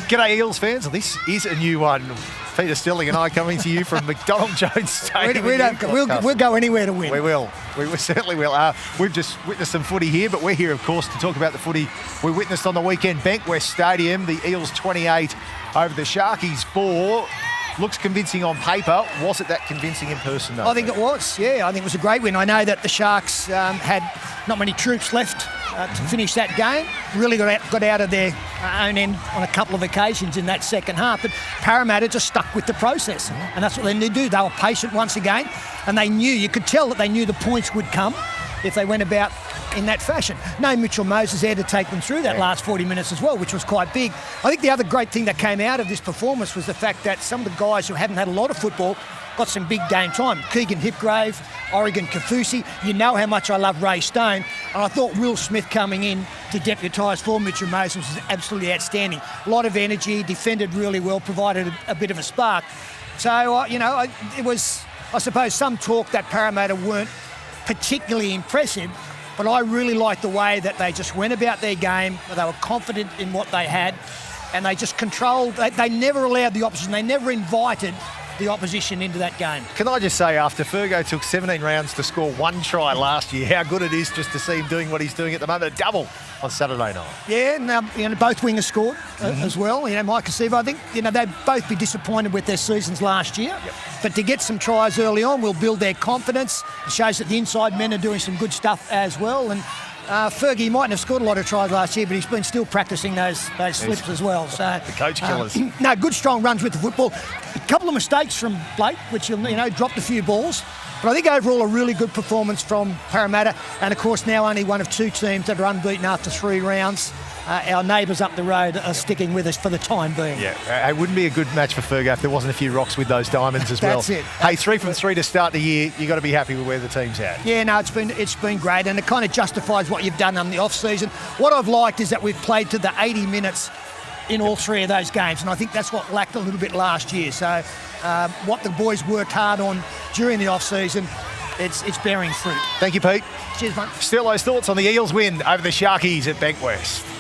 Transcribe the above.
G'day Eels fans, this is a new one. Peter Sterling and I coming to you from McDonald Jones Stadium. We'll go anywhere to win. We will. We certainly will. We've just witnessed some footy here, but we're here, of course, to talk about the footy we witnessed on the weekend. Bankwest Stadium, the Eels 28 over the Sharkies 4. Looks convincing on paper. Was it that convincing in person, though? I think it was, yeah. I think it was a great win. I know that the Sharks had not many troops left to finish that game. Really got out of their own end on a couple of occasions in that second half. But Parramatta just stuck with the process. And that's what they need to do. They were patient once again. And they knew, you could tell that they knew the points would come if they went about in that fashion. No Mitchell Moses there to take them through that last 40 minutes as well, which was quite big. I think the other great thing that came out of this performance was the fact that some of the guys who hadn't had a lot of football got some big game time. Keegan Hipgrave, Oregon Kaufusi. You know how much I love Ray Stone. And I thought Will Smith coming in to deputise for Mitchell Moses was absolutely outstanding. A lot of energy, defended really well, provided a bit of a spark. So, it was, I suppose, some talk that Parramatta weren't particularly impressive, but I really liked the way that they just went about their game. They were confident in what they had, and they just controlled. They never allowed the opposition. They never invited the opposition into that game. Can I just say, after Fergo took 17 rounds to score one try last year, how good it is just to see him doing what he's doing at the moment, a double on Saturday night. Yeah, now, both wingers scored as well. Mike Acevo, I think, they'd both be disappointed with their seasons last year. Yep. But to get some tries early on will build their confidence. It shows that the inside men are doing some good stuff as well. And Fergie mightn't have scored a lot of tries last year, but he's been still practising those slips as well. So the coach killers. Good strong runs with the football. A couple of mistakes from Blake, which dropped a few balls. But I think overall a really good performance from Parramatta. And of course now only one of two teams that are unbeaten after 3 rounds. Our neighbours up the road are sticking with us for the time being. Yeah, it wouldn't be a good match for Fergo if there wasn't a few rocks with those diamonds as well. That's it. Hey, 3 from 3 to start the year. You've got to be happy with where the team's at. Yeah, no, it's been great, and it kind of justifies what you've done in the off-season. What I've liked is that we've played to the 80 minutes in all 3 of those games, and I think that's what lacked a little bit last year. So what the boys worked hard on during the off-season, it's bearing fruit. Thank you, Pete. Cheers, mate. Sterlo's thoughts on the Eels win over the Sharkies at Bankwest.